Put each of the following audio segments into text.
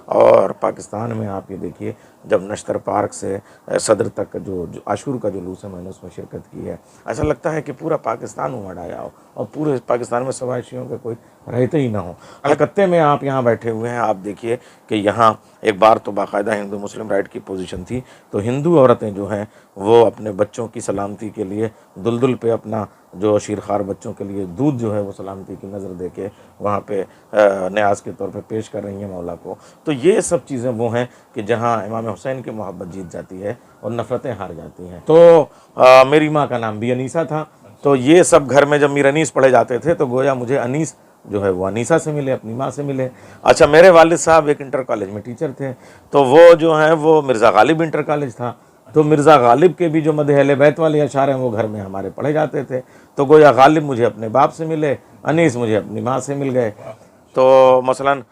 और पाकिस्तान में आप ये देखिए, जब नश्तर पार्क से सदर तक जो आशूर का जुलूस है, मैंने उसमें शिरकत की है। ऐसा लगता है कि पूरा पाकिस्तान उमड़ आया हो और पूरे पाकिस्तान में सवाए शियों के कोई रहते ही ना हो। कलकत्ते में आप यहाँ बैठे हुए हैं, आप देखिए कि यहाँ एक बार तो बाकायदा हिंदू मुस्लिम राइट की पोजीशन थी, तो हिंदू औरतें जो हैं वो अपने बच्चों की सलामती के लिए दुलदुल पे अपना जो शीरखार बच्चों के लिए दूध जो है वो सलामती की नज़र दे के वहाँ पे न्याज के तौर पे पेश कर रही हैं मौला को। तो ये सब चीज़ें वो हैं कि जहाँ इमाम हुसैन की मोहब्बत जीत जाती है और नफ़रतें हार जाती हैं। तो मेरी माँ का नाम भी अनीसा था, तो ये सब घर में जब मीर अनीस पढ़े जाते थे तो गोया मुझे अनीस जो है वो अनीसा से मिले, अपनी माँ से मिले। अच्छा, मेरे वालिद साहब एक इंटर कॉलेज में टीचर थे, तो वो जो है वो मिर्ज़ा गालिब इंटर कॉलेज था, तो मिर्ज़ा गालिब के भी जो मदह अहले बैत वाले अशार हैं वो घर में हमारे पढ़े जाते थे। तो गोया गालिब मुझे अपने बाप से मिले, अनीस मुझे अपनी माँ से मिल गए। तो मसलन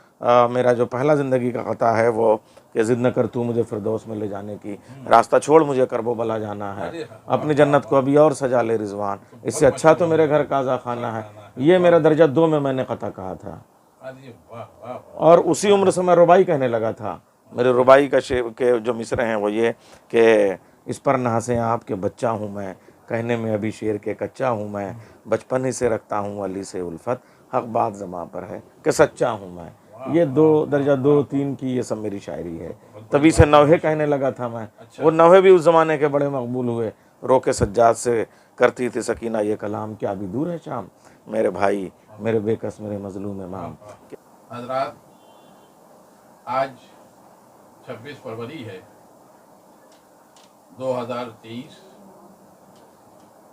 मेरा जो पहला ज़िंदगी का ख़ता है वो कि ज़िद न कर तू मुझे फिरदौस में ले जाने की, रास्ता छोड़ मुझे करबो बला जाना है, अपनी जन्नत को अभी और सजा ले रिजवान, इससे अच्छा तो मेरे घर काज़ा खाना है। ये मेरा दर्जा 2 में मैंने ख़ता कहा था, और उसी उम्र से मैं रुबाई कहने लगा था। मेरे रुबाई का शेर के जो मिसरे हैं वो ये कि इस पर ना हंसे आपके बच्चा हूँ मैं, कहने में अभी शेर के कच्चा हूँ मैं, बचपन ही से रखता हूँ अली से उल्फत, हक बात ज़मां पर है कि सच्चा हूँ मैं। ये 2 दर्जा 2 3 की ये सब मेरी शायरी है। तभी से नौहे कहने लगा था मैं। वो नौहे भी उस ज़माने के बड़े मकबूल हुए। रोके सज्जाद से करती थी सकीना ये कलाम, क्या अभी दूर है शाम, मेरे भाई मेरे बेकस मेरे मजलूम इमाम। हज़रात, आज 26 फरवरी है 2023।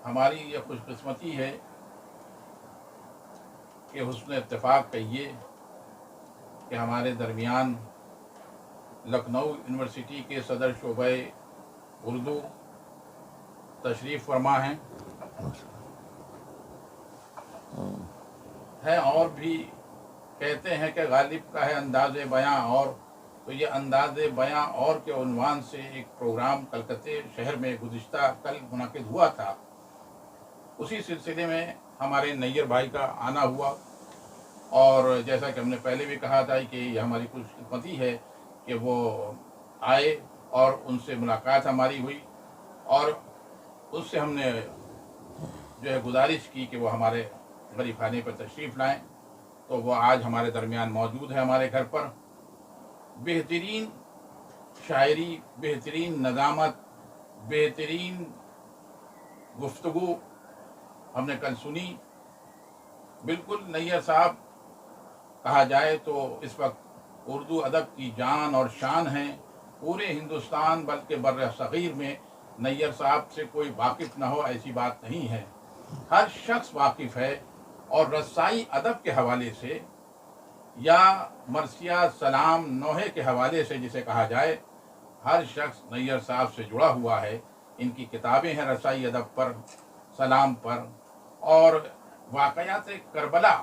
हमारी ये खुशकिस्मती है कि हुस्न इत्तेफाक कहिए कि हमारे दरमियान लखनऊ यूनिवर्सिटी के सदर शोबे उर्दू तशरीफ़ फरमा हैं और भी कहते हैं कि गालिब का है अंदाज़ बयां और, तो ये अंदाज़ बयां और के उन्वान से एक प्रोग्राम कलकत्ते शहर में गुज़िश्ता कल मुनाकिद हुआ था। उसी सिलसिले में हमारे नैयर भाई का आना हुआ, और जैसा कि हमने पहले भी कहा था कि ये हमारी खुशकिस्मती है कि वो आए और उनसे मुलाकात हमारी हुई, और उससे हमने जो है गुजारिश की कि वो हमारे गरीब खाने पर तशरीफ़ लाएं। तो वो आज हमारे दरमियान मौजूद है हमारे घर पर। बेहतरीन शायरी, बेहतरीन नज़ामत, बेहतरीन गुफ्तगू हमने कल सुनी। बिल्कुल नैयर साहब कहा जाए तो इस वक्त उर्दू अदब की जान और शान हैं। पूरे हिंदुस्तान बल्कि बर्र सग़ीर में नैयर साहब से कोई वाकिफ़ ना हो ऐसी बात नहीं है, हर शख्स वाकिफ़ है। और रसाई अदब के हवाले से या मरसिया सलाम नोहे के हवाले से जिसे कहा जाए, हर शख्स नैयर साहब से जुड़ा हुआ है। इनकी किताबें हैं रसाई अदब पर, सलाम पर, और वाक़यात करबला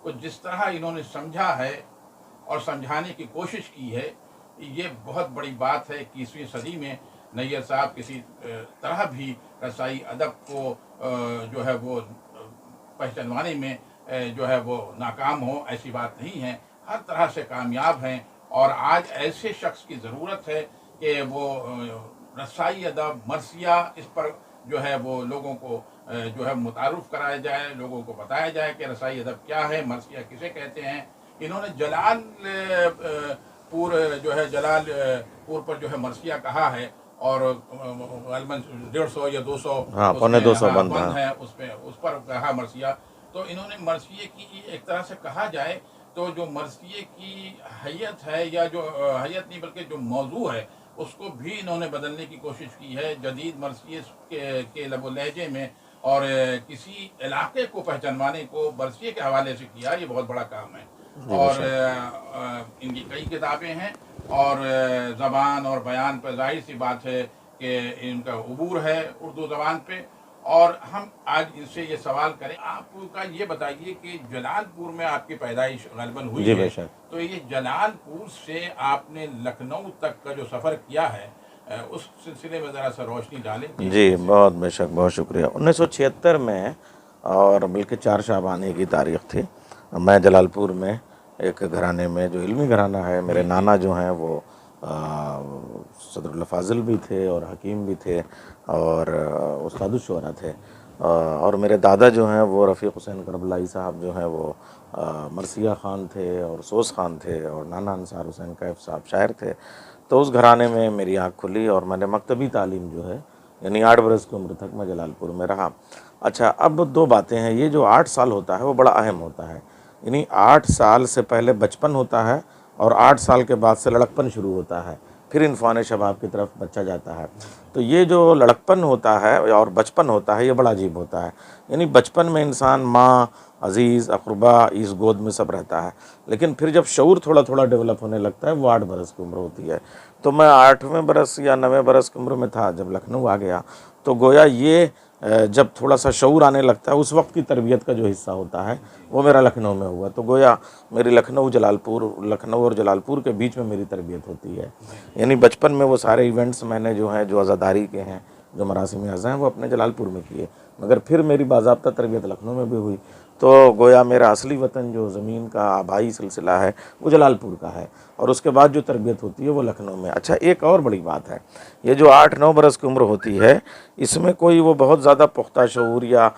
को जिस तरह इन्होंने समझा है और समझाने की कोशिश की है, ये बहुत बड़ी बात है। 21वीं सदी में नैयर साहब किसी तरह भी रसाई अदब को जो है वो पहचानवाने में जो है वो नाकाम हो ऐसी बात नहीं है, हर तरह से कामयाब हैं। और आज ऐसे शख्स की ज़रूरत है कि वो रसाई अदब मरसिया इस पर जो है वो लोगों को जो है मुतारुफ़ कराया जाए, लोगों को बताया जाए कि रसाई अदब क्या है, मरसिया किसे कहते हैं। इन्होंने जलालपुर जो है जलालपुर पर जो है मरसिया कहा है, और गलबन 150 या 200 पौने 200 बंद बंद है उसमें, उस पर कहा मरसिया। तो इन्होंने मरसिए की एक तरह से कहा जाए तो जो मरसिए की हैयत है, या जो हैयत नहीं बल्कि जो मौजू है, उसको भी इन्होंने बदलने की कोशिश की है जदीद मरसिए के लबो लहजे में, और किसी इलाके को पहचानवाने को मरसिए के हवाले से किया। ये बहुत बड़ा काम है। और इनकी कई किताबें हैं, और ज़बान और बयान पर जाहिर सी बात है कि इनका उबूर है उर्दू ज़बान पे। और हम आज इनसे ये सवाल करें, आपका ये बताइए कि जलालपुर में आपकी पैदाइश गलबन हुई है, तो ये जलालपुर से आपने लखनऊ तक का जो सफ़र किया है उस सिलसिले में ज़रा सा रोशनी डालें। जी बहुत बेशक, बहुत शुक्रिया। 1976 में, और बल्कि 4 शाबान की तारीख़ थी, मैं जलालपुर में एक घराने में जो इल्मी घराना है। मेरे नाना जो हैं वो सदरुल फाजिल भी थे और हकीम भी थे और उस्तादुश शुअरा थे। और मेरे दादा जो हैं वो रफ़ीक़ हुसैन करबलाई साहब जो हैं वो मरसिया ख़ान थे और सोस ख़ान थे और नाना अंसार हुसैन कैफ़ साहब शायर थे। तो उस घराने में मेरी आँख खुली और मैंने मकतबी तालीम जो है यानी 8 बरस की उम्र तक मैं जलालपुर में रहा। अच्छा, अब 2 बातें हैं, ये जो 8 साल होता है वो बड़ा अहम होता है। यानी 8 साल से पहले बचपन होता है और 8 साल के बाद से लड़कपन शुरू होता है, फिर इन्फ़ान शबाब की तरफ बच्चा जाता है। तो ये जो लड़कपन होता है और बचपन होता है ये बड़ा अजीब होता है। यानी बचपन में इंसान माँ, अज़ीज़, अक़रबा इस गोद में सब रहता है, लेकिन फिर जब शऊर थोड़ा थोड़ा डेवलप होने लगता है वो 8 बरस की उम्र होती है। तो मैं 8वें बरस या 9वें बरस की उम्र में था जब लखनऊ आ गया। तो गोया ये जब थोड़ा सा शऊर आने लगता है उस वक्त की तरबियत का जो हिस्सा होता है वो मेरा लखनऊ में हुआ। तो गोया मेरी लखनऊ और जलालपुर के बीच में मेरी तरबियत होती है। यानी बचपन में वो सारे इवेंट्स मैंने जो हैं जो अज़ादारी के हैं, जो मरासिम अज़ा हैं वो अपने जलालपुर में किए, मगर फिर मेरी बाज़ाब्ता तरबियत लखनऊ में भी हुई। तो गोया मेरा असली वतन जो ज़मीन का आबाई सिलसिला है वो जलालपुर का है और उसके बाद जो तरबियत होती है वो लखनऊ में। अच्छा, एक और बड़ी बात है, ये जो 8-9 बरस की उम्र होती है इसमें कोई वो बहुत ज़्यादा पुख्ता शऊर या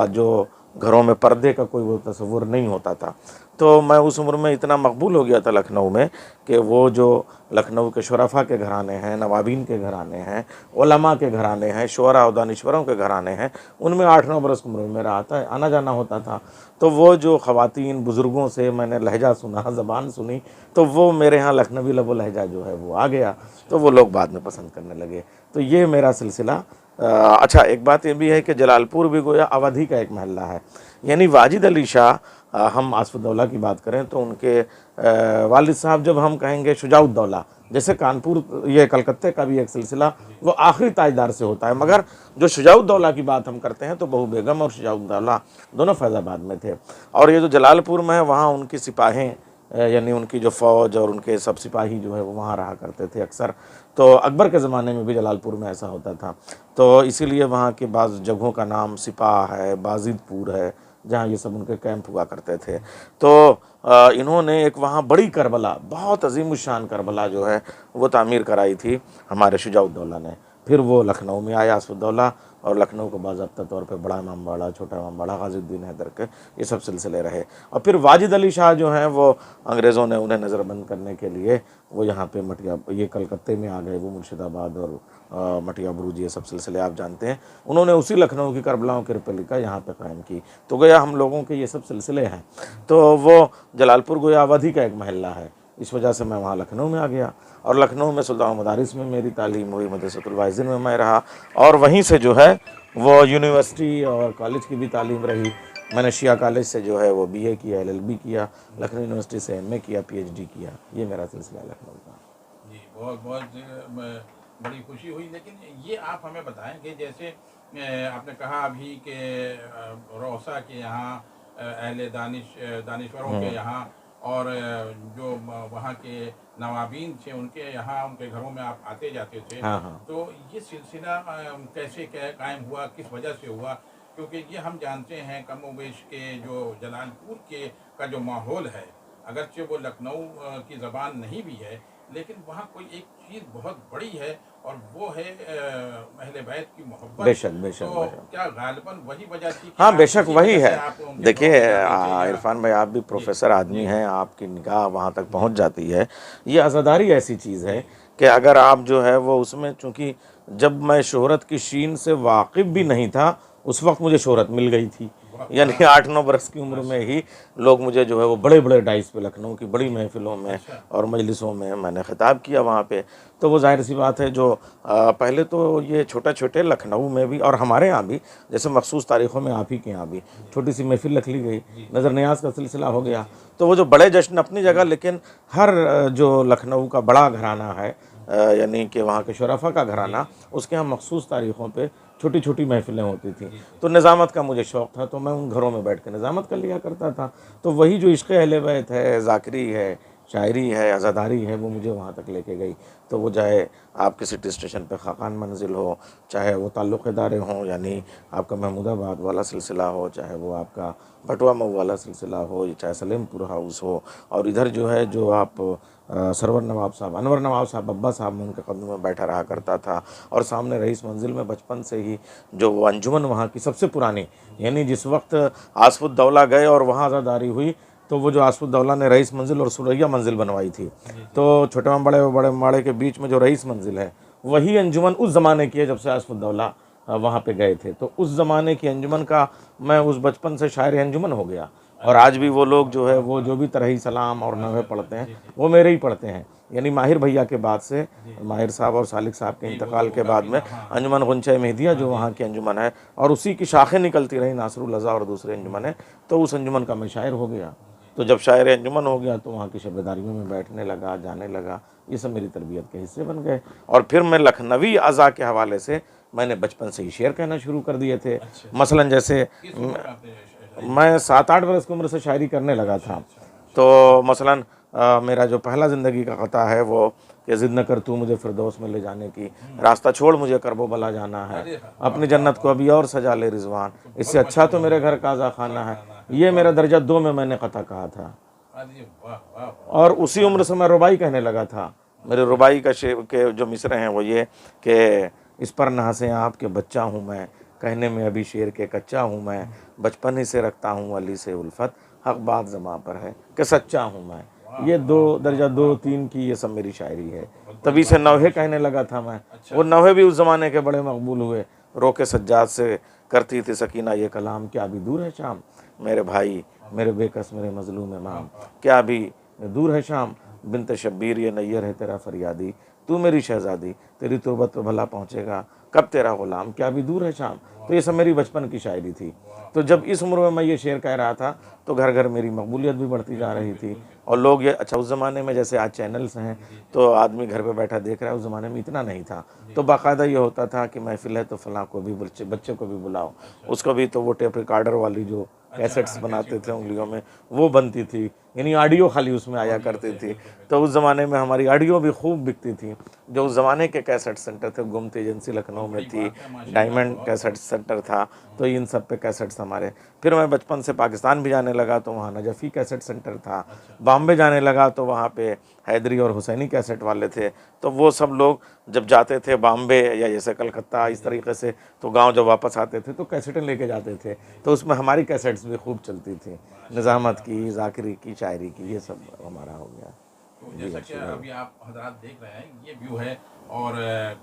जो घरों में पर्दे का कोई वो तस्वुर नहीं होता था। तो मैं उस उम्र में इतना मकबूल हो गया था लखनऊ में कि वो जो लखनऊ के शुरफा के घराने हैं, नवाबीन के घराने हैं, उलमा के घराने हैं, शुअरा और दानिश्वरों के घराने हैं, उनमें 8-9 बरस की उम्र में मेरा आना जाना होता था। तो वो जो ख़वातीन बुज़ुर्गों से मैंने लहजा सुना, ज़बान सुनी, तो वो मेरे यहाँ लखनवी लबो लहजा जो है वो आ गया, तो वो लोग बाद में पसंद करने लगे। तो ये मेरा सिलसिला। अच्छा, एक बात ये भी है कि जलालपुर भी गोया अवधी का एक महल्ला है। यानी वाजिद अली शाह, हम आसफुद्दौला की बात करें तो उनके वालिद साहब, जब हम कहेंगे शुजाउद्दौला, जैसे कानपुर ये कलकत्ते का भी एक सिलसिला वो आखिरी ताजदार से होता है, मगर जो शुजाउद्दौला की बात हम करते हैं तो बहू बेगम और शुजाउद्दौला दोनों फैज़ाबाद में थे। और ये जो जलालपुर में है वहाँ उनकी सिपाहें यानी उनकी जो फ़ौज और उनके सब सिपाही जो है वो वहाँ रहा करते थे अक्सर। तो अकबर के ज़माने में भी जलालपुर में ऐसा होता था, तो इसीलिए वहाँ के बाज़ जगहों का नाम सिपाह है, बाजिदपुर है, जहाँ ये सब उनके कैंप हुआ करते थे। तो इन्होंने एक वहाँ बड़ी करबला, बहुत अजीमुशान करबला जो है वो तामीर कराई थी हमारे शुजाउद्दौला ने। फिर वो लखनऊ में आया आसफुद्दौला, और लखनऊ को बाज़ाब्ता तौर पे बड़ा इमाम बाड़ा, छोटा इमाम बाड़ा, गाज़ीउद्दीन हैदर के ये सब सिलसिले रहे। और फिर वाजिद अली शाह जो हैं वो अंग्रेज़ों ने उन्हें नज़रबंद करने के लिए वो यहाँ पे मटिया, ये कलकत्ते में आ गए, वो मुर्शिदाबाद और मटिया बुरुज ये सब सिलसिले आप जानते हैं। उन्होंने उसी लखनऊ की करबलाओं की रिपब्लिका यहाँ पे कायम की। तो गोया हम लोगों के ये सब सिलसिले हैं। तो वो जलालपुर गोया अवधी का एक महल्ला है, इस वजह से मैं वहाँ लखनऊ में आ गया। और लखनऊ में सुल्तान मदारिस में मेरी तालीम हुई, मदरसतुल वाइज़िन में मैं रहा, और वहीं से जो है वो यूनिवर्सिटी और कॉलेज की भी तालीम रही। मैंने शिया कॉलेज से जो है वो BA किया, LLB किया, लखनऊ यूनिवर्सिटी से MA किया, PhD किया। ये मेरा सिलसिला लखनऊ का। जी, बहुत बहुत बड़ी खुशी हुई। लेकिन ये आप हमें बताएं कि जैसे आपने कहा अभी कि रौसा के यहाँ अहले दानिश्वरों के यहाँ और जो वहाँ के नवाबीन थे उनके यहाँ, उनके घरों में आप आते जाते थे। हाँ हाँ। तो ये सिलसिला कैसे कायम हुआ, किस वजह से हुआ? क्योंकि ये हम जानते हैं कमोबेश के जो जलालपुर के का जो माहौल है, अगरचे वो लखनऊ की ज़बान नहीं भी है, लेकिन वहाँ कोई एक चीज़ बहुत बड़ी है और वो है अहले बैत की मोहब्बत। बेशक बेशक तो बेशक। क्या गालिबन वही वजह थी कि हाँ आप बेशक इसी वही वजह से है। आप उनके देखिए घरों में जाते थे या- इरफान भाई, आप भी प्रोफेसर आदमी हैं, आपकी निगाह वहाँ तक पहुँच जाती है। ये आज़ादारी ऐसी चीज़ है कि अगर आप जो है वो उसमें, चूँकि जब मैं शोहरत की शीन से वाकिफ़ भी नहीं था उस वक्त मुझे शोहरत मिल गई थी। यानी 8-9 बरस की उम्र में ही लोग मुझे जो है वो बड़े बड़े डाइस पे, लखनऊ की बड़ी महफ़िलों में और मजलिसों में मैंने ख़िताब किया वहाँ पे। तो वो ज़ाहिर सी बात है, जो पहले तो ये छोटे छोटे लखनऊ में भी और हमारे यहाँ भी, जैसे मखसूस तारीख़ों में आप ही के यहाँ भी छोटी सी महफ़िल रख ली गई, नज़र नियाज़ का सिलसिला हो गया। तो वो जो बड़े जश्न अपनी जगह, लेकिन हर जो लखनऊ का बड़ा घराना है, यानी कि वहाँ के शुरफा का घराना, उसके यहाँ मखसूस तारीख़ों पे छोटी छोटी महफ़िलें होती थी। तो निज़ामत का मुझे शौक़ था, तो मैं उन घरों में बैठ कर निज़ामत कर लिया करता था। तो वही जो इश्क़ अहले बैत है, ज़ाकरी है, शायरी है, अज़ादारी है, वो मुझे वहाँ तक लेके गई। तो वो चाहे आपके सिटी स्टेशन पे खाकान मंजिल हो, चाहे वो ताल्लुक़ इदारे हों, यानी आपका महमूदाबाद वाला सिलसिला हो, चाहे वो आपका बटवा मऊ वाला सिलसिला हो, चाहे सलेमपुर हाउस हो, और इधर जो है जो आप सरवर नवाब साहब, अनवर नवाब साहब, अब्बा साहब, में उनके कदमों में बैठा रहा करता था। और सामने रईस मंजिल में बचपन से ही जो वो अंजुमन वहाँ की सबसे पुरानी, यानी जिस वक्त आसफुद्दौला गए और वहाँ आज़ादारी हुई, तो वो जो आसफुद्दौला ने रईस मंजिल और सुरैया मंजिल बनवाई थी, तो छोटे बड़े बड़े माड़े के बीच में जो रईस मंजिल है, वही अंजुमन उस ज़माने की है जब से आसफुद्दौला वहाँ पे गए थे। तो उस ज़माने की अंजुमन का मैं उस बचपन से शायर अंजुमन हो गया। और आज भी वो लोग जो है वो जो भी तरही सलाम और नवे पढ़ते हैं वो मेरे ही पढ़ते हैं। यानी माहिर भैया के बाद से, माहिर साहब और सालिक साहब के इंतकाल के बाद में अंजुमन गुंचा मेहदिया जो वहाँ की अंजुमन है, और उसी की शाखें निकलती रही, नासरुल अज़ा और दूसरे अंजुमन है, तो उस अंजुमन का मैं शायर हो गया। तो जब शायर अंजुमन हो गया तो वहाँ की शबेदारियों में बैठने लगा, जाने लगा, ये सब मेरी तरबियत के हिस्से बन गए। और फिर मैं लखनवी अज़ा के हवाले से मैंने बचपन से ही शेर कहना शुरू कर दिए थे। मसलन जैसे मैं 7-8 वर्ष की उम्र से शायरी करने लगा था। तो मसलन मेरा जो पहला ज़िंदगी का ख़ता है वो कि ज़िद न कर तू मुझे फिरदौस में ले जाने की, रास्ता छोड़ मुझे करबो बला जाना है, अपनी जन्नत को अभी और सजा ले रिजवान, इससे अच्छा तो मेरे घर काज़ा खाना है, ये मेरा दर्जा 2 में मैंने ख़ता कहा था। और उसी उम्र से मैं रुबाई कहने लगा था। मेरे रुबाई का शेर के जो मिसरे हैं वो ये कि इस पर ना हंसे आप के बच्चा हूँ मैं, कहने में अभी शेर के कच्चा हूँ मैं, बचपन ही से रखता हूँ अली से उल्फत, हक बात ज़बां पर है कि सच्चा हूँ मैं। ये 2 दर्जा 2-3 की ये सब मेरी शायरी है। तभी से नौहे कहने लगा था मैं। वो नौहे भी उस ज़माने के बड़े मकबूल हुए। रोके सज्जाद से करती थी सकीना ये कलाम, क्या अभी दूर है शाम मेरे भाई, मेरे बेकस मेरे मजलूम इमाम, क्या अभी दूर है शाम, बिनते शब्बीर ये नैयर है तेरा फरियादी, तू मेरी शहजादी, तेरी तुरबत पे भला पहुँचेगा कब तेरा ग़ुलाम, क्या अभी दूर है शाम। तो ये सब मेरी बचपन की शायरी थी। तो जब इस उम्र में मैं ये शेर कह रहा था तो घर घर मेरी मकबूलियत भी बढ़ती जा रही थी। और लोग ये, अच्छा उस ज़माने में जैसे आज चैनल्स हैं तो आदमी घर पे बैठा देख रहा है, उस ज़माने में इतना नहीं था। तो बाकायदा ये होता था कि महफिल है तो फ़लाँ को भी, बच्चे को भी बुलाओ, उसको भी। तो वो टेप रिकॉर्डर वाली जो कैसेट्स बनाते थे उंगलियों में, वो बनती थी, यानी ऑडियो खाली उसमें आया करती थी। तो उस ज़माने में हमारी ऑडियो भी खूब बिकती थी। जो उस ज़माने के कैसेट सेंटर थे, गोमती एजेंसी लखनऊ में थी, डायमंड कैसेट सेंटर था, तो इन सब पे कैसेट्स हमारे। फिर मैं बचपन से पाकिस्तान भी जाने लगा तो वहाँ नजफ़ी कैसेट सेंटर था। बॉम्बे जाने लगा तो वहाँ पे हैदरी और हुसैनी कैसेट वाले थे। तो वो सब लोग जब जाते थे बॉम्बे या जैसे कलकत्ता इस तरीके से, तो गांव जब वापस आते थे तो कैसेटें लेके जाते थे। तो उसमें हमारी कैसेट्स भी खूब चलती थी, निज़ामत की, ज़ाकिरी की, शायरी की, ये सब हमारा हो गया। तो जैसा कि अभी आप हजरात देख रहे हैं ये व्यू है, और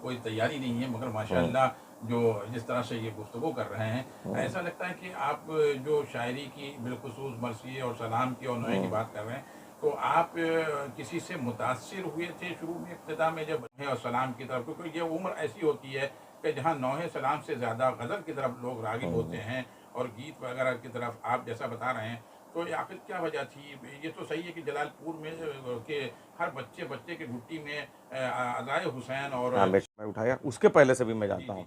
कोई तैयारी नहीं है, मगर माशाल्लाह जो जिस तरह से ये गुफ्तगू कर रहे हैं, ऐसा लगता है कि आप जो शायरी की बिलखुसूस मरसी और सलाम की और नोए की बात कर रहे हैं, तो आप किसी से मुतासिर हुए थे शुरू में, इब्तिदा में, जब नोहे और सलाम की तरफ, क्योंकि ये उम्र ऐसी होती है कि जहाँ नोहे सलाम से ज़्यादा गज़ल की तरफ लोग राग़िब होते हैं और गीत वगैरह की तरफ आप जैसा बता रहे हैं। तो आखिर क्या वजह थी? ये तो सही है कि जलालपुर में के हर बच्चे की गुट्टी में अज़ाए हुसैन और हाँ, मैं उठाया, उसके पहले से भी मैं जानता हूँ।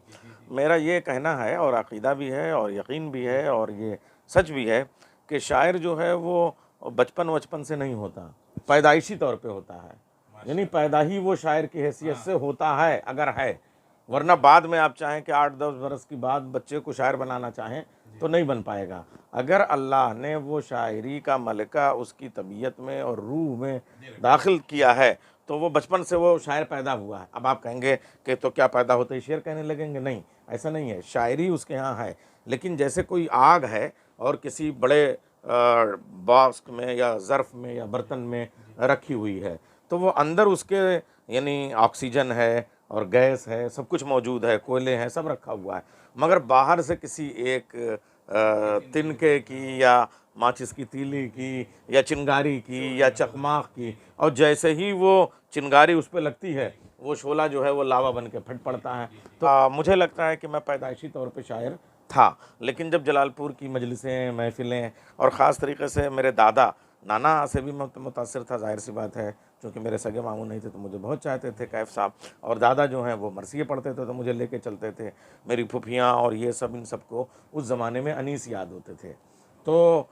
मेरा ये कहना है और अक़ीदा भी है और यकीन भी है और ये सच भी है कि शायर जो है वो बचपन से नहीं होता, पैदाइशी तौर पे होता है। यानी पैदा ही वो शायर की हैसियत से होता है अगर है, वरना बाद में आप चाहें कि 8-10 बरस की बाद बच्चे को शायर बनाना चाहें तो नहीं बन पाएगा। अगर अल्लाह ने वो शायरी का मलका उसकी तबीयत में और रूह में दाखिल किया है तो वो बचपन से वो शायर पैदा हुआ है। अब आप कहेंगे कि तो क्या पैदा होते ही शेर कहने लगेंगे? नहीं, ऐसा नहीं है, शायरी उसके यहाँ है। लेकिन जैसे कोई आग है और किसी बड़े बॉक्स में या ज़र्फ़ में या बर्तन में रखी हुई है, तो वो अंदर उसके यानी ऑक्सीजन है और गैस है, सब कुछ मौजूद है, कोयले हैं, सब रखा हुआ है। मगर बाहर से किसी एक तिनके की या माचिस की तीली की या चिंगारी की या चकमाक की, और जैसे ही वो चिंगारी उस पर लगती है वो शोला जो है वो लावा बन के फट पड़ता है। तो मुझे लगता है कि मैं पैदाइशी तौर पे शायर था, लेकिन जब जलालपुर की मजलिसें, महफ़िलें और ख़ास तरीके से मेरे दादा नाना से भी मुतासिर था, ज़ाहिर सी बात है, क्योंकि मेरे सगे मामू नहीं थे तो मुझे बहुत चाहते थे कैफ साहब, और दादा जो हैं वो मरसिये पढ़ते थे तो मुझे लेके चलते थे। मेरी फुफियाँ और ये सब, इन सबको उस ज़माने में अनीस याद होते थे। तो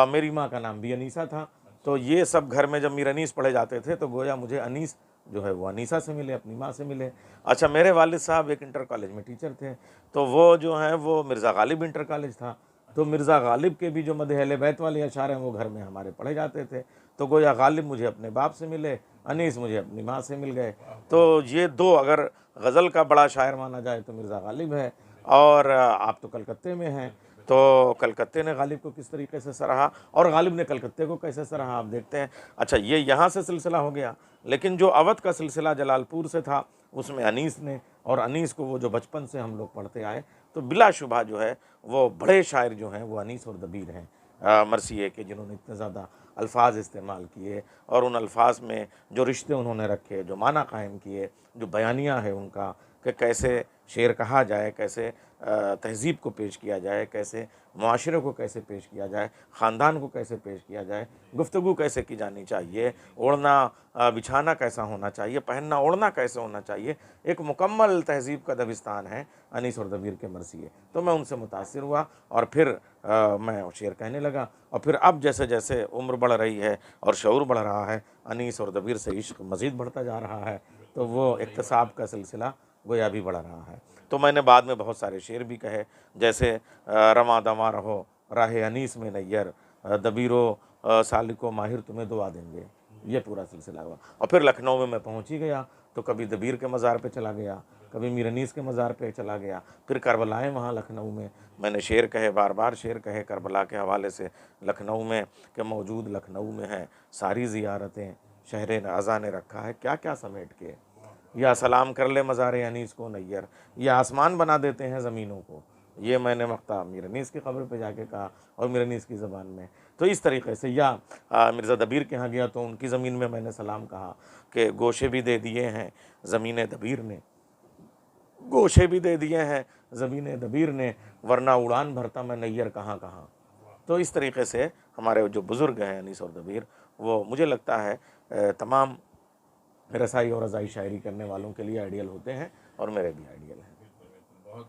मेरी माँ का नाम भी अनीसा था, तो ये सब घर में जब मीर अनीस पढ़े जाते थे तो गोया मुझे अनीस जो है वो अनीसा से मिले, अपनी माँ से मिले। अच्छा, मेरे वालिद साहब एक इंटर कॉलेज में टीचर थे, तो वो जो है वो मिर्ज़ा गालिब इंटर कॉलेज था, तो मिर्ज़ा गालिब के भी जो मदह अहले बैत वाले अशार हैं वो घर में हमारे पढ़े जाते थे। तो गोया गालिब मुझे अपने बाप से मिले, अनीस मुझे अपनी माँ से मिल गए। तो ये दो अगर गज़ल का बड़ा शायर माना जाए तो मिर्ज़ा गालिब है। और आप तो कलकत्ते में हैं, तो कलकत्ते ने गालिब को किस तरीके से सराहा और गालिब ने कलकत्ते को कैसे सराहा, आप देखते हैं। अच्छा, ये यहाँ से सिलसिला हो गया, लेकिन जो अवध का सिलसिला जलालपुर से था उसमें अनीस ने, और अनीस को वो जो बचपन से हम लोग पढ़ते आए, तो बिलाशुबा जो है वो बड़े शायर जो हैं वो अनीस और दबीर हैं मरसिए के, जिन्होंने इतने ज़्यादा अल्फाज इस्तेमाल किए और उन अल्फाज में जो रिश्ते उन्होंने रखे, जो माना कायम किए, जो बयानिया है उनका कि कैसे शेर कहा जाए, कैसे तहज़ीब को पेश किया जाए, कैसे मुआशरे को कैसे पेश किया जाए, ख़ानदान को कैसे पेश किया जाए, गुफ्तगू कैसे की जानी चाहिए, ओढ़ना बिछाना कैसा होना चाहिए, पहनना ओढ़ना कैसे होना चाहिए, एक मुकम्मल तहज़ीब का दबिस्तान है अनीस और दबीर के मरसिए। तो मैं उनसे मुतासिर हुआ और फिर मैं शेर कहने लगा। और फिर अब जैसे जैसे उम्र बढ़ रही है और शऊर बढ़ रहा है, अनीस और दबीर से इश्क मज़ीद बढ़ता जा रहा है, तो वो इक्तसाब का सिलसिला गोया भी बढ़ रहा है। तो मैंने बाद में बहुत सारे शेर भी कहे, जैसे रमा दमा रहो राह अनीस में नैयर, दबीरो सालिको माहिर तुम्हें दुआ देंगे, ये पूरा सिलसिला हुआ। और फिर लखनऊ में मैं पहुंच ही गया, तो कभी दबीर के मज़ार पे चला गया, कभी मीर अनीस के मज़ार पे चला गया, फिर करबलाएँ वहाँ लखनऊ में मैंने शेर कहे, बार बार शेर कहे करबला के हवाले से लखनऊ में, कि मौजूद लखनऊ में है सारी ज़ियारतें, शहर अज़ा ने रखा है क्या क्या समेट के, या सलाम कर ले मज़ार अनीस को नैयर, या आसमान बना देते हैं ज़मीनों को, ये मैंने मक्ता मीर अनीस की क़ब्र पे जाके कहा और मीर अनीस की ज़बान में। तो इस तरीक़े से, या मिर्ज़ा दबीर के यहाँ गया तो उनकी ज़मीन में मैंने सलाम कहा कि गोशे भी दे दिए हैं ज़मीन दबीर ने, गोशे भी दे दिए हैं ज़मीन दबीर ने, वरना उड़ान भरता मैं नैयर कहाँ कहाँ। तो इस तरीक़े से हमारे जो बुज़ुर्ग हैं अनीस और दबीर, वो मुझे लगता है तमाम रसाई और रज़ाई शायरी करने वालों के लिए आइडियल होते हैं, और मेरे भी आइडियल हैं। बहुत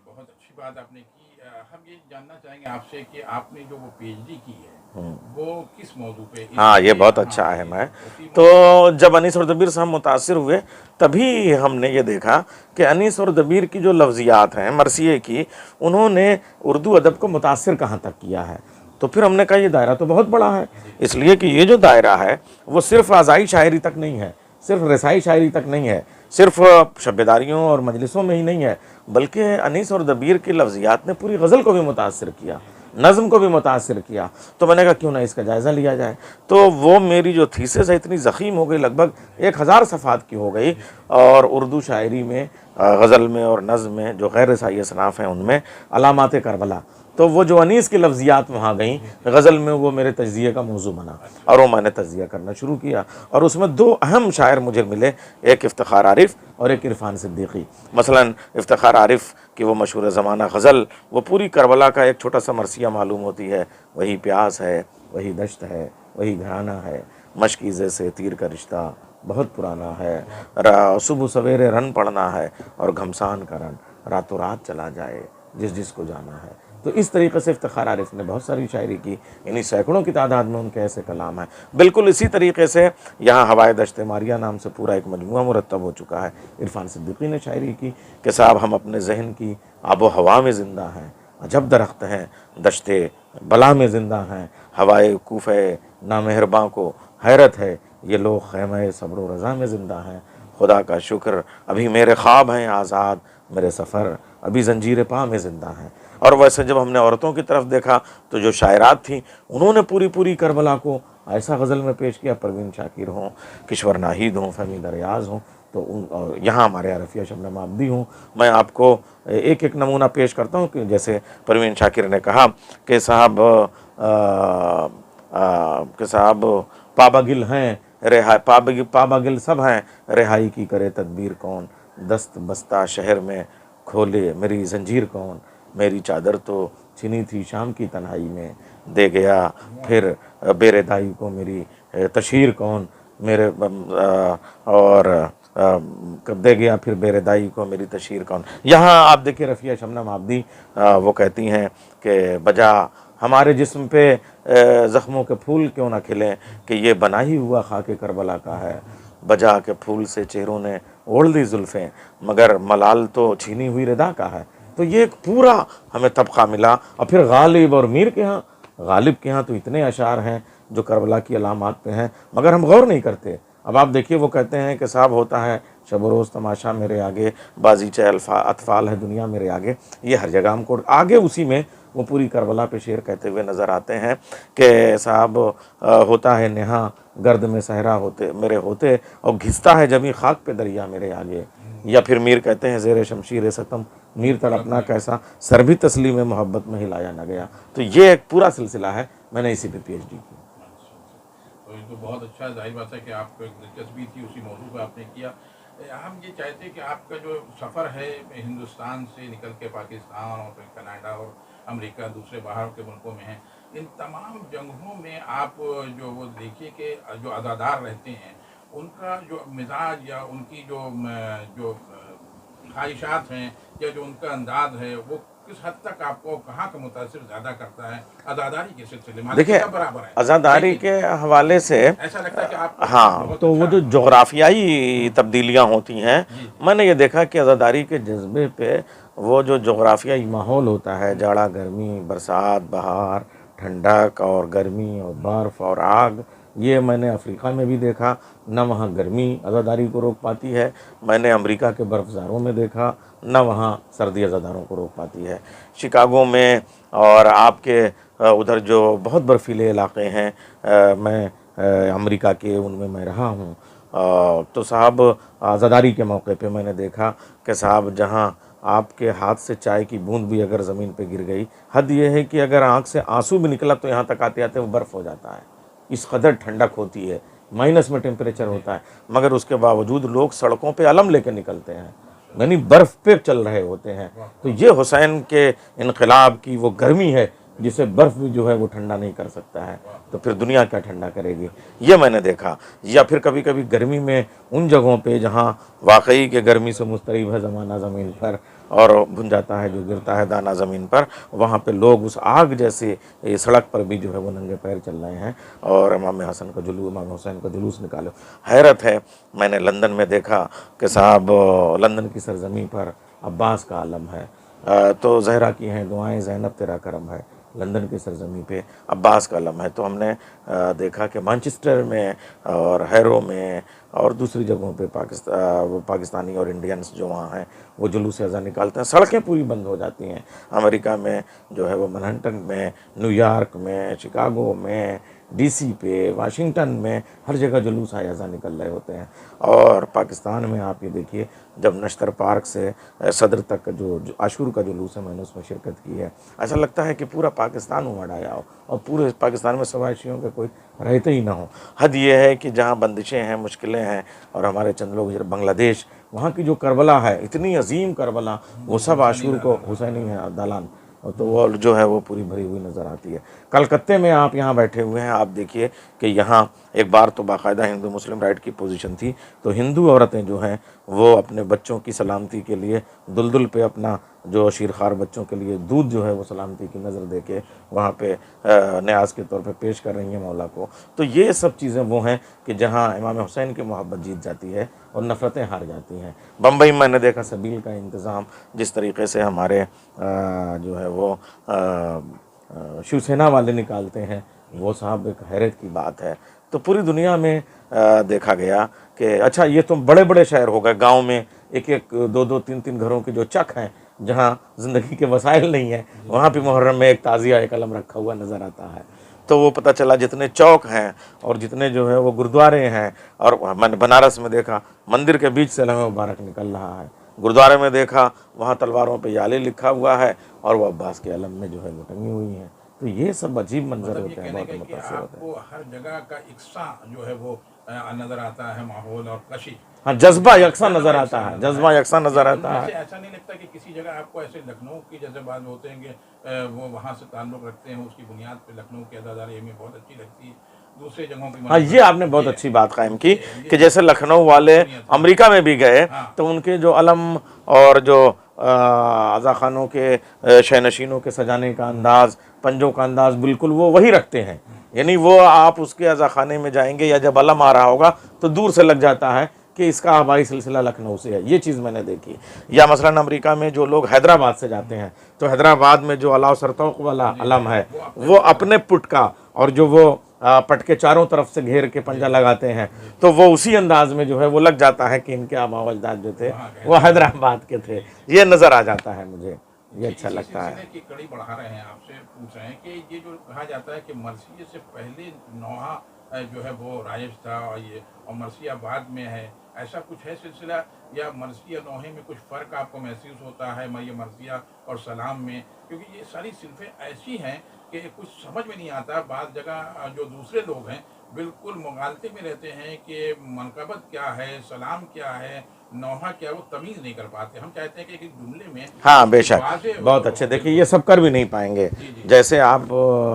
बहुत अच्छी बात आपने की। हम ये जानना चाहेंगे आपसे कि आपने जो वो पीएचडी की है वो किस मौजू पे? हाँ, ये बहुत अच्छा है। मैं तो जब अनीस और दबीर से हम मुतासिर हुए, तभी हमने ये देखा कि अनीस और दबीर की जो लफ्ज़ियात हैं मरसिए की, उन्होंने उर्दू अदब को मुतासिर कहाँ तक किया है। तो फिर हमने कहा ये दायरा तो बहुत बड़ा है, इसलिए कि ये जो दायरा है वो सिर्फ़ आज़ाई शायरी तक नहीं है, सिर्फ रसाई शायरी तक नहीं है, सिर्फ शब्बेदारियों और मजलिसों में ही नहीं है, बल्कि अनीस और दबीर की लफ्ज़ियात ने पूरी गज़ल को भी मुतासिर किया, नज़्म को भी मुतासिर किया। तो मैंने कहा क्यों ना इसका जायज़ा लिया जाए। तो वो मेरी जो थीसिस है इतनी ज़ख़ीम हो गई, लगभग 1000 सफ़ात की हो गई, और उर्दू शायरी में, गज़ल में और नज़्म में जो गैर रसाई असनाफ़ हैं उनमें अलामात करबला, तो वो जो अनीस की लफ्ज़ियात वहाँ गई गज़ल में, वो मेरे तज्ज़िये का मौजू बना और वो मैंने तज्ज़िया करना शुरू किया। और उसमें दो अहम शायर मुझे मिले, एक इफ्तिखार आरिफ और एक इरफान सिद्दीकी। मसलन इफ्तिखार आरिफ की वो मशहूर ज़माना गज़ल, वो पूरी करबला का एक छोटा सा मरसिया मालूम होती है, वही प्यास है, वही दश्त है, वही घराना है, मशकीज़े से तीर का रिश्ता बहुत पुराना है, सुबह सवेरे रन पड़ना है और घमसान का रन रातों रात चला जाए जिस जिसको जाना है। तो इस तरीक़े से इफ्तिखार आरिफ ने बहुत सारी शायरी की, यानी सैकड़ों की तादाद में उनके ऐसे कलाम हैं। बिल्कुल इसी तरीके से यहाँ हवाए दश्त मारिया नाम से पूरा एक मजमुआ मुरतब हो चुका है। इरफान सिद्दीकी ने शायरी की कि साहब हम अपने जहन की आबो हवा में ज़िंदा हैं, अजब दरख्त हैं दश्ते बला में ज़िंदा हैं, हवाए कूफ़े नामेहरबां को हैरत है, ये लोग ख़ैमे सब्र व रज़ा में ज़िंदा हैं, खुदा का शुक्र अभी मेरे ख्वाब हैं आज़ाद, मेरे सफ़र अभी जंजीर पा में ज़िंदा हैं। और वैसे जब हमने औरतों की तरफ देखा तो जो शायरात थीं उन्होंने पूरी पूरी करबला को ऐसा गज़ल में पेश किया, परवीन शाकिर हों, किश्वर नाहिद हों, फहमीदा रियाज़ हों, तो यहाँ हमारे यहाँ रफ़िया शबनम आबदी हों। मैं आपको एक एक नमूना पेश करता हूँ कि जैसे परवीन शाकिर ने कहा कि साहब पाबागिल हैं रिहा पाबागिल सब हैं, रिहाई की करे तदबीर कौन, दस्त बस्ता शहर में खोले मेरी जंजीर कौन, मेरी चादर तो छिनी थी शाम की तन्हाई में, दे गया फिर बेरेदाई को मेरी तशीर कौन, मेरे और कब दे गया फिर बेरेदाई को मेरी तशीर कौन। यहाँ आप देखिए रफ़िया शबनम आबदी वो कहती हैं कि बजा हमारे जिस्म पे ज़ख्मों के फूल क्यों ना खिलें कि ये बना ही हुआ खाके करबला का है। बजा के फूल से चेहरों ने ओढ़ दी जुल्फ़ें, मगर मलाल तो छीनी हुई रिदा का है। तो ये एक पूरा हमें तबका मिला। और फिर गालिब और मीर के यहाँ, गालिब के यहाँ तो इतने अशार हैं जो करबला की अलामात पे हैं, मगर हम गौर नहीं करते। अब आप देखिए, वो कहते हैं कि साहब होता है शब रोज़ तमाशा मेरे आगे, बाजीचे अतफाल है दुनिया मेरे आगे। ये हर जगह हमको आगे उसी में वो पूरी करबला पे शेर कहते हुए नज़र आते हैं कि साहब होता है नेहा गर्द में सहरा होते मेरे होते, और घिसता है जमी खाक पे दरिया मेरे आगे। या फिर मीर कहते हैं ज़ेरे शमशीर सतम मीर तड़पना कैसा, सर भी तस्लीम मोहब्बत में हिलाया न गया। तो ये एक पूरा सिलसिला है, मैंने इसी पे PhD की। तो ये तो बहुत अच्छा, जाहिर बात है कि आपको एक दिलचस्पी थी, उसी मौजू पर आपने किया। हम ये चाहते हैं कि आपका जो सफ़र है हिंदुस्तान से निकल के पाकिस्तान और फिर कनाडा और अमेरिका, दूसरे बाहर के मुल्कों में हैं, इन तमाम जगहों में आप जो वो देखिए कि जो अज़ादार रहते हैं उनका जो मिजाज या उनकी जो ख्वाहिशात हैं या जो उनका अंदाज है वो किस हद तक आपको कहाँ का मुतासिर ज़्यादा करता है आज़ादारी के सिलसिले में? देखिए, बराबर है आज़ादारी के हवाले से ऐसा लगता है कि आप हाँ, तो वो जो जोग्राफियाई तब्दीलियाँ होती हैं, मैंने ये देखा कि आज़ादारी के जज्बे पे वो जो जोग्राफियाई माहौल होता है, जाड़ा गर्मी, बरसात बहार, ठंडक और गर्मी और बर्फ़ और आग, ये मैंने अफ्रीका में भी देखा। न वहाँ गर्मी आज़ादारी को रोक पाती है, मैंने अमेरिका के बर्फ़ज़ारों में देखा, न वहाँ सर्दी आज़ादारों को रोक पाती है। शिकागो में और आपके उधर जो बहुत बर्फीले इलाके हैं, मैं अमेरिका के उनमें मैं रहा हूँ। तो साहब आज़ादारी के मौके पे मैंने देखा कि साहब जहाँ आपके हाथ से चाय की बूंद भी अगर ज़मीन पे गिर गई, हद ये है कि अगर आँख से आंसू भी निकला तो यहाँ तक आते आते वो बर्फ़ हो जाता है। इस कदर ठंडक होती है, माइनस में टेम्परेचर होता है, मगर उसके बावजूद लोग सड़कों पे अलम लेकर निकलते हैं, यानी बर्फ़ पे चल रहे होते हैं। तो ये हुसैन के इनकलाब की वो गर्मी है जिसे बर्फ़ भी जो है वो ठंडा नहीं कर सकता है, तो फिर दुनिया क्या ठंडा करेगी, ये मैंने देखा। या फिर कभी कभी गर्मी में उन जगहों पे जहाँ वाकई के गर्मी से मुस्तरिब है ज़माना ज़मीन पर और भुन जाता है जो गिरता है दाना ज़मीन पर, वहाँ पे लोग उस आग जैसे सड़क पर भी जो है वो नंगे पैर चल रहे हैं और इमाम हुसैन का जुलूस निकालो। हैरत है, मैंने लंदन में देखा कि साहब लंदन की सरजमी पर अब्बास का आलम है, तो ज़हरा की हैं दुआएं ज़ैनब तेरा करम है, लंदन की सरजमी पे अब्बास का आलम है। तो हमने देखा कि मैनचेस्टर में और हैरो में और दूसरी जगहों पे पाकिस्तानी और इंडियंस जो वहाँ हैं वो जुलूस अज़ा निकालते हैं, सड़कें पूरी बंद हो जाती हैं। अमेरिका में जो है वो मैनहट्टन में, न्यूयॉर्क में, शिकागो में, DC पे, वाशिंगटन में, हर जगह जुलूस अज़ा निकल रहे होते हैं। और पाकिस्तान में आप ये देखिए, जब नश्तर पार्क से सदर तक जो आशूर का जुलूस है, मैंने उसमें शिरकत की है। ऐसा लगता है कि पूरा पाकिस्तान उमड़ आया हो और पूरे पाकिस्तान में सवाशियों के कोई रहते ही ना हो। हद ये है कि जहाँ बंदिशें हैं, मुश्किलें हैं, और हमारे चंद लोग बांग्लादेश, वहाँ की जो करबला है, इतनी अजीम करबला, वो सब आशूर को हुसैनी है दालान, तो वो जो है वो पूरी भरी हुई नज़र आती है। कलकत्ते में आप यहाँ बैठे हुए हैं, आप देखिए कि यहाँ एक बार तो बाकायदा हिंदू मुस्लिम राइट की पोजीशन थी, तो हिंदू औरतें जो हैं वो अपने बच्चों की सलामती के लिए दुलदुल पे अपना जो शीरखार बच्चों के लिए दूध जो है वो सलामती की नज़र दे के वहाँ पे न्याज के तौर पे पेश कर रही हैं मौला को। तो ये सब चीज़ें वो हैं कि जहाँ इमाम हुसैन की मोहब्बत जीत जाती है और नफ़रतें हार जाती हैं। बम्बई में मैंने देखा सबील का इंतज़ाम जिस तरीके से हमारे जो है वो शिवसेना वाले निकालते हैं, वो साहब एक हैरत की बात है। तो पूरी दुनिया में देखा गया कि अच्छा ये तो बड़े बड़े शहर हो गए, गांव में एक एक दो दो तीन तीन घरों के जो चक हैं, जहां ज़िंदगी के वसाइल नहीं है, वहाँ भी मुहर्रम में एक ताज़िया एक अलम रखा हुआ नज़र आता है। तो वो पता चला जितने चौक हैं और जितने जो है वो गुरुद्वारे हैं, और मैंने बनारस में देखा मंदिर के बीच से अलम मुबारक निकल रहा है, गुरुद्वारे में देखा वहाँ तलवारों पे याली लिखा हुआ है और वो अब्बास के अलम में जो है वो टंगी हुई हैं। तो ये सब अजीब मंजर होते हैं, बहुत मुतासिर होते हैं। हर जगह का इकसा जो है वो नज़र आता है, माहौल और कशिश, हाँ, जज्बा यकसा नज़र आता है, जज्बा यकसा नज़र आता है। ऐसा नहीं लगता कि किसी जगह आपको ऐसे लखनऊ की जैसे बात होते हैं कि वो वहाँ से ताल्लुक़ रखते हैं, उसकी बुनियाद पे लखनऊ की अदादारी हमें बहुत अच्छी लगती है, दूसरे जगहों की। हाँ, ये आपने बहुत अच्छी बात कायम की कि जैसे लखनऊ वाले अमेरिका में भी गए तो उनके जो अलम और जो आज़ा खानों के शहनशीनों के सजाने का अंदाज़, पंजों का अंदाज़ बिल्कुल वो वही रखते हैं। यानी वो आप उसके अज़ा खाने में जाएंगे या जब अलम आ रहा होगा तो दूर से लग जाता है कि इसका आबाई सिलसिला लखनऊ से है। ये चीज़ मैंने देखी। या मसलन अमेरिका में जो लोग हैदराबाद से जाते हैं तो हैदराबाद में जो अलाव सरतौक वाला अलम है वो अपने पुट का, और जो वो पट के चारों तरफ से घेर के पंजा लगाते हैं, तो वो उसी अंदाज में जो है वो लग जाता है कि इनके आबा व अजदाद जो थे वो हैदराबाद के थे। ये नज़र आ जाता है मुझे, ये अच्छा लगता है। की कड़ी बढ़ा रहे हैं, आपसे पूछ रहे हैं कि ये जो कहा जाता है कि मरसिये से पहले नौहा जो है वो राइज था और मरसिया बाद में है, ऐसा कुछ है सिलसिला, या मरसिया नौहे में कुछ फ़र्क आपको महसूस होता है ये मरसिया और सलाम में? क्योंकि ये सारी सिल्फ़ें ऐसी हैं कि कुछ समझ में नहीं आता। बाद जगह जो दूसरे लोग हैं बिल्कुल मुगालते में रहते हैं कि मनक़बत क्या है, सलाम क्या है, नौहा क्या, वो तमीज़ नहीं कर पाते। हम चाहते हैं कि एक जुमले में, हाँ बेशक, बहुत अच्छे। देखिए ये सब कर भी नहीं पाएंगे। जैसे आप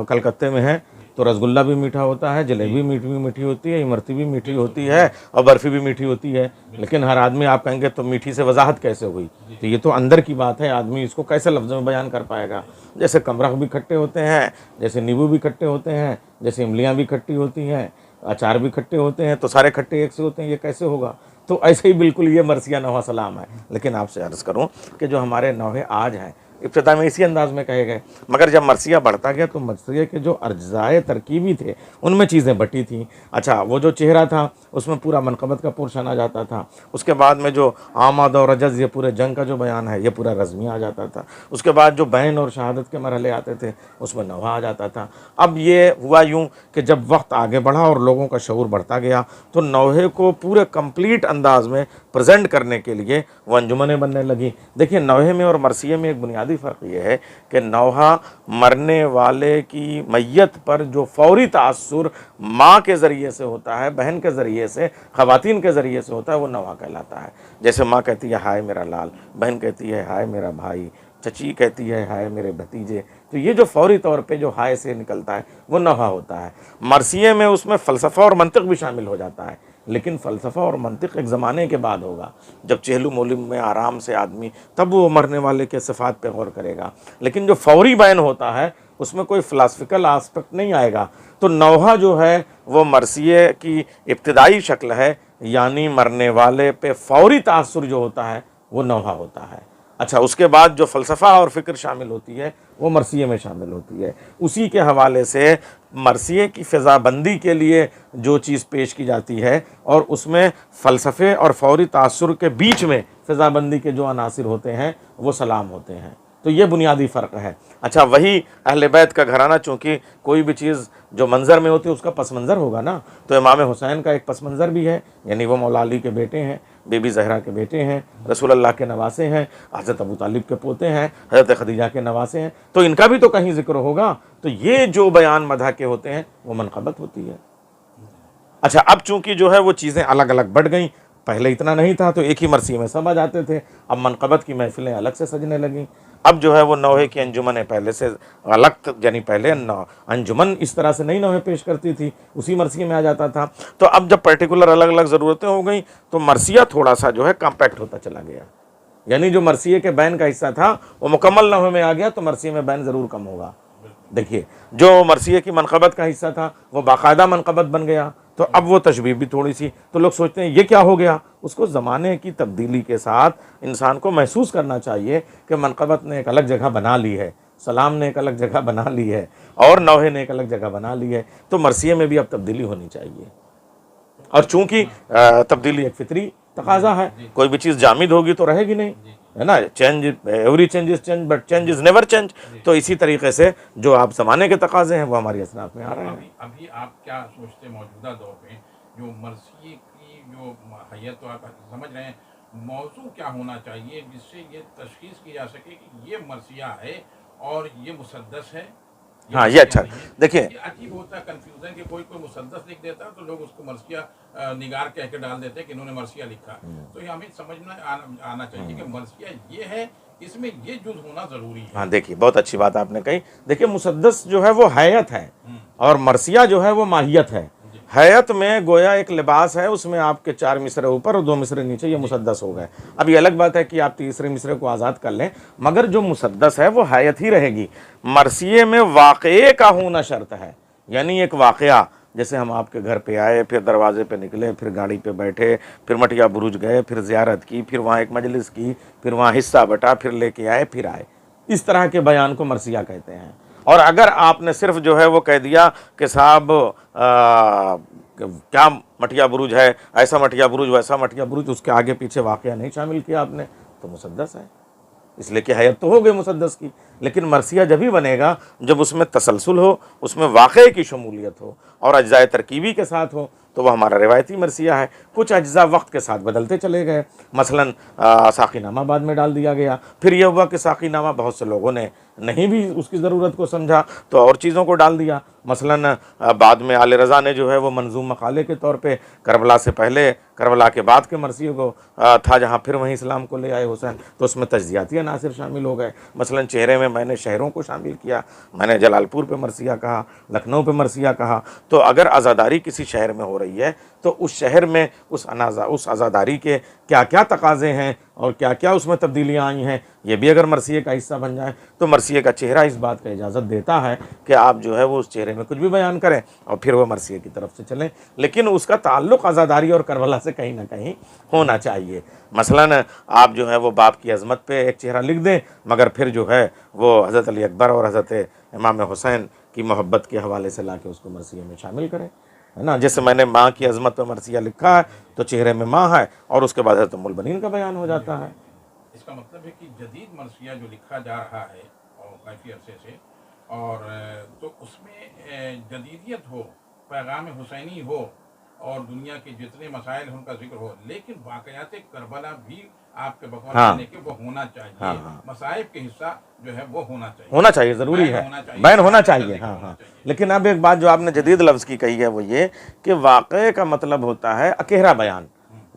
कलकत्ते में हैं तो रसगुल्ला भी मीठा होता है, जलेबी मीठी होती है, इमरती भी मीठी होती है और बर्फ़ी भी मीठी होती है। लेकिन हर आदमी आप कहेंगे तो मीठी से वजाहत कैसे हुई? तो ये तो अंदर की बात है, आदमी इसको कैसे लफ्ज़ों में बयान कर पाएगा? जैसे कमरख भी खट्टे होते हैं, जैसे नींबू भी खट्टे होते हैं, जैसे इमलियाँ भी खट्टी होती हैं, अचार भी खट्टे होते हैं, तो सारे खट्टे एक से होते हैं, ये कैसे होगा? तो ऐसे ही बिल्कुल ये मरसिया नौहा सलाम है। लेकिन आपसे अर्ज़ करूँ कि जो हमारे नौहे आज हैं इब्तिदा में इसी अंदाज में कहे गए, मगर जब मरसिया बढ़ता गया तो मरसिया के जो अज्जाए तरकीबी थे उनमें चीज़ें बटी थी। अच्छा, वो जो चेहरा था उसमें पूरा मनक़बत का पोर्शन आ जाता था। उसके बाद में जो आमद और रजज़, ये पूरे जंग का जो बयान है, ये पूरा रज़मी आ जाता था। उसके बाद जो बैन और शहादत के मरहले आते थे उसमें नौहा आ जाता था। अब ये हुआ यूँ कि जब वक्त आगे बढ़ा और लोगों का शऊर बढ़ता गया तो नौहे को पूरे कंप्लीट अंदाज में प्रेजेंट करने के लिए वो अंजुमनें बनने लगी। देखिए, नौहे में और मरसिये में एक बुनियादी फ़र्क ये है कि नौहा मरने वाले की मैयत पर जो फौरी तासुर माँ के ज़रिए से होता है, बहन के ज़रिए से, ख़वातीन के ज़रिए से होता है, वो नौहा कहलाता है। जैसे माँ कहती है हाय मेरा लाल, बहन कहती है हाय मेरा भाई, चची कहती है हाय मेरे भतीजे। तो ये जो फौरी तौर पे जो हाय से निकलता है वो नौहा होता है। मरसिये में उसमें फ़लसफ़ा और मंतिक़ भी शामिल हो जाता है, लेकिन फ़लसफ़ा और मंतिक़ एक ज़माने के बाद होगा, जब चहलू मोलिम में आराम से आदमी, तब वो मरने वाले के सिफ़ात पे गौर करेगा। लेकिन जो फौरी बयान होता है उसमें कोई फ़िलासफ़िकल आस्पेक्ट नहीं आएगा। तो नौहा जो है वो मरसिये की इब्तिदाई शक्ल है, यानी मरने वाले पे फौरी तासुर जो होता है वो नौहा होता है। अच्छा, उसके बाद जो फ़लसफ़ा और फ़िक्र शामिल होती है वो मरसिये में शामिल होती है। उसी के हवाले से मरसिये की फ़िज़ाबंदी के लिए जो चीज़ पेश की जाती है और उसमें फ़लसफ़े और फौरी तासुर के बीच में फ़िज़ाबंदी के जो अनासिर होते हैं वो सलाम होते हैं। तो ये बुनियादी फ़र्क है। अच्छा, वही अहले बैत का घराना, चूँकि कोई भी चीज़ जो मंज़र में होती है उसका पस मंज़र होगा ना, तो इमाम हुसैन का एक पस मंज़र भी है, यानी वो मौला अली के बेटे हैं, बीबी ज़हरा के बेटे हैं, रसूल अल्लाह के नवासे हैं, हज़रत अबू तालिब के पोते हैं, हज़रत खदीजा के नवासे हैं, तो इनका भी तो कहीं ज़िक्र होगा। तो ये जो बयान मदह के होते हैं वो मनक़बत होती है। अच्छा, अब चूँकि जो है वो चीज़ें अलग अलग बढ़ गई, पहले इतना नहीं था तो एक ही मरसी में सब आ जाते थे, अब मनक़बत की महफ़िलें अलग से सजने लगीं। अब जो है वो नौहे की अंजुमन पहले से अलग, यानी पहले अंजुमन इस तरह से नई नौहे पेश करती थी, उसी मरसिये में आ जाता था। तो अब जब पर्टिकुलर अलग अलग ज़रूरतें हो गई तो मरसिया थोड़ा सा जो है कॉम्पैक्ट होता चला गया, यानी जो मरसिये के बैन का हिस्सा था वो मुकम्मल नौहे में आ गया तो मरसिये में बैन ज़रूर कम होगा। देखिए, जो मरसिये की मनक़बत का हिस्सा था वो बाकायदा मनक़बत बन गया, तो अब वो तशबीह भी थोड़ी सी, तो लोग सोचते हैं ये क्या हो गया। उसको ज़माने की तब्दीली के साथ इंसान को महसूस करना चाहिए कि मनक़बत ने एक अलग जगह बना ली है, सलाम ने एक अलग जगह बना ली है और नौहे ने एक अलग जगह बना ली है, तो मरसिये में भी अब तब्दीली होनी चाहिए। और चूँकि तब्दीली एक फितरी तकाजा है, कोई भी चीज़ जामिद होगी तो रहेगी नहीं, है ना। Change, every change is change but change is never change. तो इसी तरीके से जो आप ज़माने के तकाजे हैं वो हमारी असनाफ में आ रहे हैं। अभी आप क्या सोचते हैं मौजूदा दौर में जो मरसिये की जो हैयत, तो आप समझ रहे हैं, मौजू क्या होना चाहिए जिससे ये तशख़ीस की जा सके कि ये मरसिया है और ये मुसद्दस है? हाँ, ये अच्छा। देखिए, अजीब होता है कन्फ्यूज़न कि कोई मुसद्दस लिख देता है तो लोग उसको मरसिया निगार कह के डाल देते हैं कि इन्होंने मरसिया लिखा। तो ये हमें समझना आना चाहिए कि मरसिया ये है, इसमें ये जुज़ होना ज़रूरी है। हाँ, देखिए, बहुत अच्छी बात आपने कही। देखिए, मुसद्दस जो है वो हैयत है और मरसिया जो है वो माहियत है। हैयत में गोया एक लिबास है, उसमें आपके 4 मिसरे ऊपर और 2 मिसरे नीचे, ये मुसद्दस हो गए। अब ये अलग बात है कि आप तीसरे मिसरे को आज़ाद कर लें, मगर जो मुसद्दस है वो हैयत ही रहेगी। मरसिए में वाक़े का होना शर्त है, यानी एक वाक़या, जैसे हम आपके घर पे आए, फिर दरवाजे पे निकले, फिर गाड़ी पे बैठे, फिर मटिया बुरुज गए, फिर ज़ियारत की, फिर वहाँ एक मजलिस की, फिर वहाँ हिस्सा बटा, फिर लेके आए, फिर आए। इस तरह के बयान को मरसिया कहते हैं। और अगर आपने सिर्फ जो है वो कह दिया कि साहब क्या मटिया बुरुज है, ऐसा मटिया बुरुज, वैसा मटिया बुरुज, उसके आगे पीछे वाक़या नहीं शामिल किया आपने, तो मुसद्दस है। इसलिए कि हैयत तो हो गई मुसद्दस की। लेकिन मरसिया जब ही बनेगा जब उसमें तसलसल हो, उसमें वाक़े की शमूलियत हो और अज्जाए तरकीबी के साथ हो, तो वह हमारा रिवायती मरसिया है। कुछ अज्जा वक्त के साथ बदलते चले गए, मसलन साक़ीनामा बाद में डाल दिया गया, फिर यह हुआ कि साक़ीनामा बहुत से लोगों ने नहीं भी उसकी ज़रूरत को समझा तो और चीज़ों को डाल दिया। मसलन बाद में आले रज़ा ने जो है वो मंजूम मकाले के तौर पे करबला से पहले, करबला के बाद के मरसिए को था जहाँ फिर वहीं इस्लाम को ले आए हुसैन, तो उसमें तज्ज़ियाती अनासिर शामिल हो गए। मसलन चेहरे में मैंने शहरों को शामिल किया, मैंने जलालपुर पे मरसिया कहा, लखनऊ पे मरसिया कहा। तो अगर आज़ादारी किसी शहर में हो रही है तो उस शहर में उस आज़ादारी के क्या क्या तकाज़े हैं और क्या क्या उसमें तब्दीलियाँ आई हैं, ये भी अगर मरसिए का हिस्सा बन जाए तो मरसिए का चेहरा इस बात का इजाज़त देता है कि आप जो है वो उस चेहरे में कुछ भी बयान करें और फिर वह मरसिए की तरफ से चलें, लेकिन उसका ताल्लुक़ आज़ादारी और करबला से कहीं ना कहीं होना चाहिए। मसलन आप जो है वो बाप की अज़मत पे एक चेहरा लिख दें, मगर फिर जो है वो हज़रत अली अकबर और हज़रत इमाम हुसैन की मोहब्बत के हवाले से ला के उसको मरसिए में शामिल करें, है ना। जैसे मैंने माँ की अज़मत पे मरसिया लिखा है तो चेहरे में माँ है और उसके बाद हज़रत उम्मुल बनीन का बयान हो जाता है। इसका मतलब है कि जदीद मरसिया जो लिखा जा रहा है और काफ़ी अरसे से, और तो उसमें जदीदियत हो, पैगाम हुसैनी हो और दुनिया के जितने मसाइल हैं उनका जिक्र हो, लेकिन वाक़यात करबला भी आपके बकौल कहने के वो होना चाहिए। मसाइब के हिस्सा जो है वो होना चाहिए, ज़रूरी है, बैन होना चाहिए। हाँ। लेकिन अब एक बात जो आपने जदीद लफ्ज़ की कही है वो ये कि वाक़े का मतलब होता है अकेरा बयान,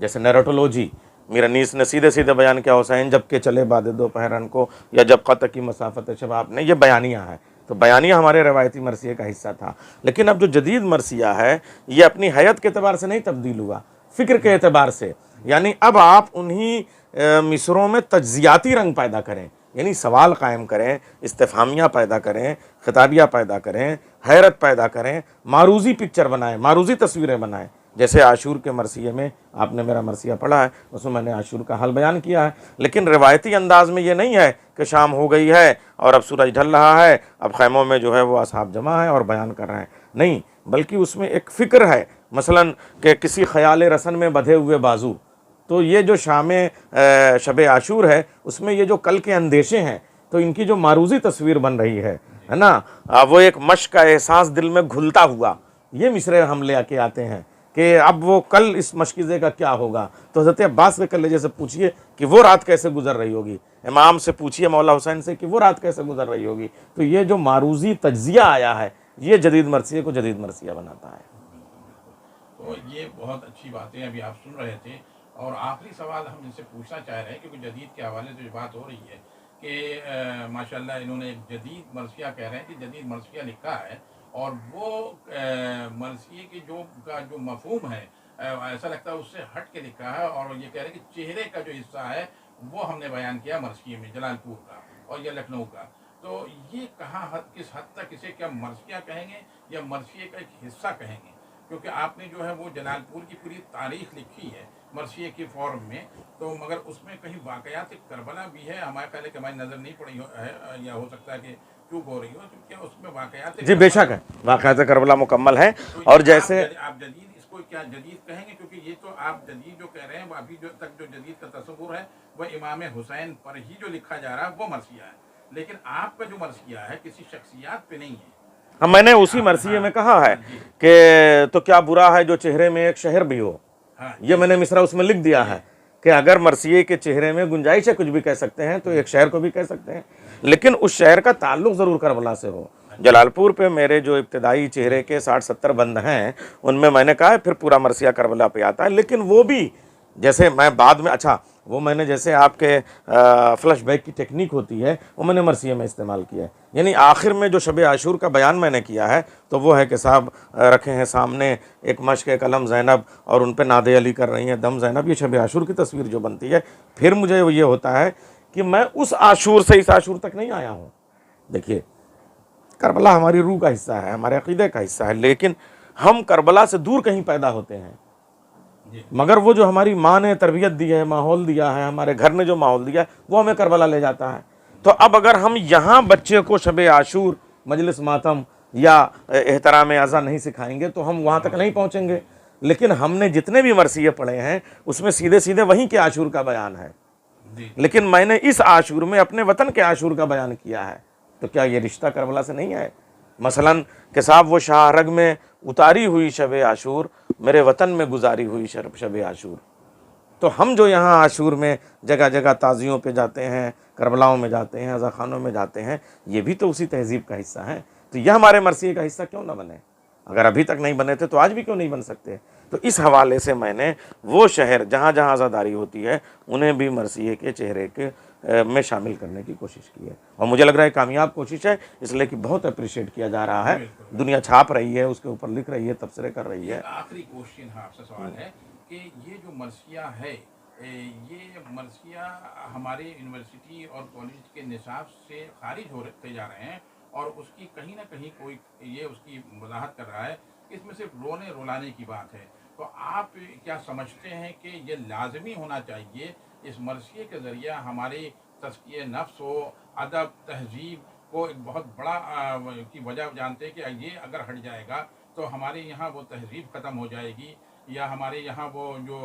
जैसे नैरेटोलॉजी। मीर अनीस ने सीधे सीधे बयान किया हुसैन जब के चले बाद दोपहरन को, या जब क़त की मसाफ़त शबाब ने, ये बयानिया है। तो बयानिया हमारे रवायती मरसिए का हिस्सा था। लेकिन अब जो जदीद मरसिया है ये अपनी हैयत के एतबार से नहीं तब्दील हुआ, फ़िक्र के एतबार से। यानी अब आप उन्हीं मिसरों में तज्ज़ियाती रंग पैदा करें, यानी सवाल कायम करें, इस्तिफ़हामिया पैदा करें, खिताबिया पैदा करें, हैरत पैदा करें, मारूज़ी पिक्चर बनाएं, मारूज़ी तस्वीरें बनाएं। जैसे आशूर के मरसिए में आपने मेरा मरसिया पढ़ा है, उसमें मैंने आशूर का हाल बयान किया है। लेकिन रिवायती अंदाज में ये नहीं है कि शाम हो गई है और अब सूरज ढल रहा है, अब खैमों में जो है वो असहाब जमा है और बयान कर रहे हैं, नहीं, बल्कि उसमें एक फ़िक्र है। मसलन कि किसी ख़याल रसन में बंधे हुए बाजू, तो ये जो शाम शब आशूर है उसमें ये जो कल के अंदेशे हैं, तो इनकी जो मारूज़ी तस्वीर बन रही है ना, वो एक मश्क का एहसास दिल में घुलता हुआ, ये मिसरे हम ले आके आते हैं कि अब वो कल इस मशकीज़े का क्या होगा। तो हज़रत अब्बास के कलेजे से पूछिए कि वो रात कैसे गुजर रही होगी, इमाम से पूछिए मौला हुसैन से कि वो रात कैसे गुजर रही होगी। तो ये जो मारूज़ी तज्ज़िया आया है ये जदीद मरसिए को जदीद मरसिया बनाता है। तो ये बहुत अच्छी बातें अभी आप सुन रहे थे। और आखिरी सवाल हम इनसे पूछना चाह रहे हैं, क्योंकि जदीद के हवाले से जो बात हो रही है कि माशाल्लाह इन्होंने एक जदीद मरसिया कह रहे हैं कि जदीद मरसिया लिखा है, और वो मरसिए की जो मफहूम है ऐसा लगता है उससे हट के लिखा है, और ये कह रहे हैं कि चेहरे का जो हिस्सा है वो हमने बयान किया मरसिए में, जलालपुर का और या लखनऊ का। तो ये किस हद तक इसे क्या मरसिया कहेंगे या मरसिए का एक हिस्सा कहेंगे? क्योंकि आपने जो है वो जलालपुर की पूरी तारीख लिखी है मरसिए की फॉर्म में, तो मगर उसमें कहीं वाक़यात करबला भी है, हमारे ख्याल है कि हमारी नज़र नहीं पड़ी है, या हो सकता है कि चूक हो रही हो, तो क्या उसमें वाक़यात? जी बेशक है, वाक़यात करबला मुकम्मल है। तो और जैसे आप जदीद इसको क्या जदीद कहेंगे? क्योंकि ये तो आप जदीद जो कह रहे हैं वो अभी जो तक जो जदीद का तस्वुर है वह इमाम हुसैन पर ही जो लिखा जा रहा है वो मरसिया है, लेकिन आपका जो मरसिया है किसी शख्सियात पे नहीं है। हाँ, मैंने उसी मरसिए में कहा है कि तो क्या बुरा है जो चेहरे में एक शहर भी हो, ये मैंने मिसरा उसमें लिख दिया है कि अगर मरसिए के चेहरे में गुंजाइश है कुछ भी कह सकते हैं तो एक शहर को भी कह सकते हैं, लेकिन उस शहर का ताल्लुक ज़रूर करबला से हो। जलालपुर पे मेरे जो इब्तदाई चेहरे के 60-70 बंद हैं उनमें मैंने कहा है फिर पूरा मरसिया करबला पे आता है, लेकिन वो भी जैसे मैं बाद में, अच्छा वो मैंने जैसे आपके फ्लैशबैक की टेक्निक होती है वो मैंने मरसिया में इस्तेमाल किया है। यानी आखिर में जो शब आशूर का बयान मैंने किया है तो वो है कि साहब रखे हैं सामने एक मश्क एक कलम ज़ैनब और उन पे नादे अली कर रही हैं दम ज़ैनब, ये शब आशूर की तस्वीर जो बनती है। फिर मुझे ये होता है कि मैं उस आशूर से इस आशूर तक नहीं आया हूँ। देखिए, करबला हमारी रूह का हिस्सा है, हमारे अकीदे का हिस्सा है, लेकिन हम करबला से दूर कहीं पैदा होते हैं। मगर वो जो हमारी माँ ने तरबियत दी है, माहौल दिया है, हमारे घर ने जो माहौल दिया है, वो हमें करबला ले जाता है। तो अब अगर हम यहाँ बच्चे को शब आशूर, मजलिस मातम या एहतराम अज़ा नहीं सिखाएंगे तो हम वहाँ तक नहीं पहुँचेंगे। लेकिन हमने जितने भी मरसिये पढ़े हैं उसमें सीधे सीधे वहीं के आशूर का बयान है, लेकिन मैंने इस आशूर में अपने वतन के आशूर का बयान किया है। तो क्या ये रिश्ता करबला से नहीं है? मसलन कि साहब वो शाहरग में उतारी हुई शब आशूर मेरे वतन में गुजारी हुई शब आशूर। तो हम जो यहाँ आशूर में जगह जगह ताज़ियों पे जाते हैं, करबलाओं में जाते हैं, अज़ा खानों में जाते हैं, ये भी तो उसी तहज़ीब का हिस्सा है। तो यह हमारे मरसिए का हिस्सा क्यों ना बने? अगर अभी तक नहीं बने थे तो आज भी क्यों नहीं बन सकते? तो इस हवाले से मैंने वो शहर जहाँ जहाँ आज़ादारी होती है उन्हें भी मरसिए के चेहरे के में शामिल करने की कोशिश की है, और मुझे लग रहा है कामयाब कोशिश है, इसलिए कि बहुत अप्रिशिएट किया जा रहा है। दुनिया छाप रही है, उसके ऊपर लिख रही है, तबसरे कर रही है। आखिरी क्वेश्चन है आपसे सवाल है कि ये जो मरसिया है, ये मरसिया हमारे यूनिवर्सिटी और कॉलेज के निसाब से खारिज होते जा रहे हैं और उसकी कहीं ना कहीं कोई ये उसकी वजाहत कर रहा है कि इसमें सिर्फ रोने रुलाने की बात है। तो आप क्या समझते हैं कि ये लाजमी होना चाहिए इस मरसिए के ज़रिए हमारी तज़किए नफ्स हो, अदब तहजीब को एक बहुत बड़ा की वजह जानते हैं कि ये अगर हट जाएगा तो हमारे यहाँ वो तहजीब ख़त्म हो जाएगी या हमारे यहाँ वो जो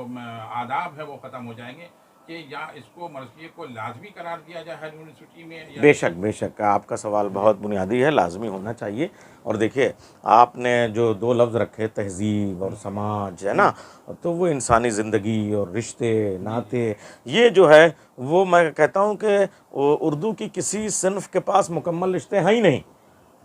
आदाब है वो ख़त्म हो जाएंगे, कि या इसको मरसिए को लाजमी करार दिया जाए हर यूनिवर्सिटी में? या बेशक बेशक आपका सवाल बहुत बुनियादी है, लाजमी होना चाहिए। और देखिए, आपने जो दो लफ्ज़ रखे तहज़ीब और समाज, है ना, तो वो इंसानी ज़िंदगी और रिश्ते नाते, ये जो है वो मैं कहता हूँ कि उर्दू की किसी सिन्फ़ के पास मुकम्मल रिश्ते हैं ही नहीं।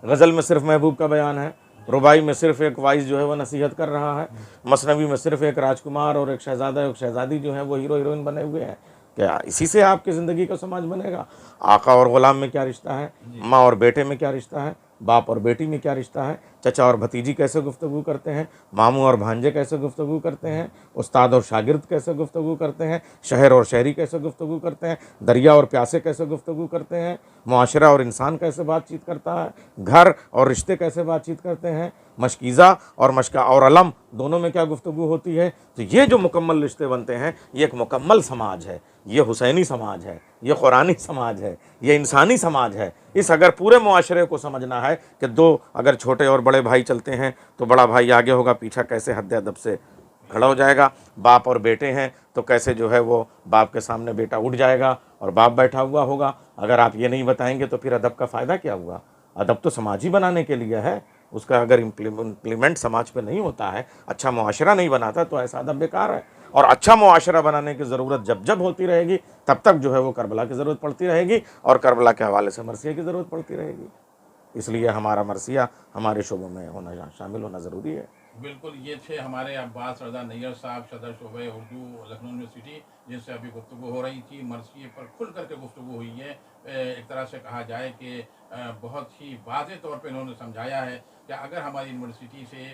गज़ल में सिर्फ महबूब का बयान है, रुबाई में सिर्फ एक वाइस जो है वो नसीहत कर रहा है, मसनवी में सिर्फ एक राजकुमार और एक शहज़ादा एक शहज़ादी जो है वो हीरो हीरोइन बने हुए हैं। क्या इसी से आपकी ज़िंदगी का समाज बनेगा? आका और ग़ुलाम में क्या रिश्ता है? माँ और बेटे में क्या रिश्ता है? बाप और बेटी में क्या रिश्ता है? चचा और भतीजी कैसे गुफ्तगू करते हैं? मामू और भांजे कैसे गुफ्तगू करते हैं? उस्ताद और शागिर्द कैसे गुफ्तगू करते हैं? शहर और शहरी कैसे गुफ्तगू करते हैं? दरिया और प्यासे कैसे गुफ्तगू करते हैं? मुआशरा और इंसान कैसे बातचीत करता है? घर और रिश्ते कैसे बातचीत करते हैं? मशकीज़ा और मशका और अलम दोनों में क्या गुफ्तगू होती है? तो ये जो मुकम्मल रिश्ते बनते हैं, ये एक मुकम्मल समाज है, ये हुसैनी समाज है, ये कुरानी समाज है, ये इंसानी समाज है। इस अगर पूरे मुआशरे को समझना है कि दो अगर छोटे और बड़े भाई चलते हैं तो बड़ा भाई आगे होगा, पीछा कैसे हद अदब से खड़ा हो जाएगा। बाप और बेटे हैं तो कैसे जो है वो बाप के सामने बेटा उठ जाएगा और बाप बैठा हुआ होगा। अगर आप ये नहीं बताएंगे तो फिर अदब का फ़ायदा क्या हुआ? अदब तो समाज ही बनाने के लिए है, उसका अगर इम्प्लीमेंट समाज पे नहीं होता है, अच्छा मुआशरा नहीं बनाता, तो ऐसा अदब बेकार है। और अच्छा मुआशरा बनाने की ज़रूरत जब जब होती रहेगी तब तक जो है वो करबला की ज़रूरत पड़ती रहेगी, और करबला के हवाले से मरसिया की ज़रूरत पड़ती रहेगी। इसलिए हमारा मरसिया हमारे शोबों में होना शामिल होना ज़रूरी है। बिल्कुल, ये थे हमारे अब्बास रज़ा नैयर साहब, सदर शोबे उर्दू लखनऊ यूनिवर्सिटी, जिनसे अभी गुफ्तगू हो रही थी। मरसिए पर खुल करके गुफ्तगू हुई है। एक तरह से कहा जाए कि बहुत ही वाज़ेह तौर पे इन्होंने समझाया है कि अगर हमारी यूनिवर्सिटी से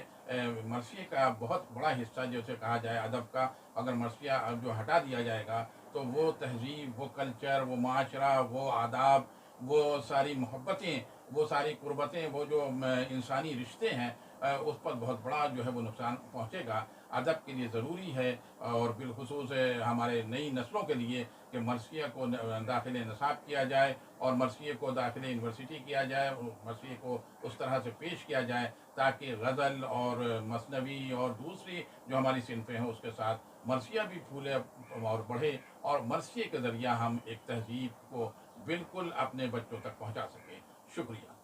मरसिए का बहुत बड़ा हिस्सा जैसे कहा जाए अदब का, अगर मरसिया जो हटा दिया जाएगा तो वो तहज़ीब, वो कल्चर, वो माशरा, वो आदाब, वो सारी मोहब्बतें, वो सारी कुर्बतें, वो जो इंसानी रिश्ते हैं, उस पर बहुत बड़ा जो है वो नुकसान पहुंचेगा। अदब के लिए ज़रूरी है और बिलखुसूस हमारे नई नस्लों के लिए कि मरसिया को दाखिल नसाब किया जाए और मरसिए को दाखिल यूनिवर्सिटी किया जाए और मरसिए को उस तरह से पेश किया जाए ताकि गज़ल और मसनवी और दूसरी जो हमारी सिनफ़ें हैं उसके साथ मरसिया भी फूले और बढ़े, और मरसिए के ज़रिए हम एक तहज़ीब को बिल्कुल अपने बच्चों तक पहुँचा सकें। शुक्रिया।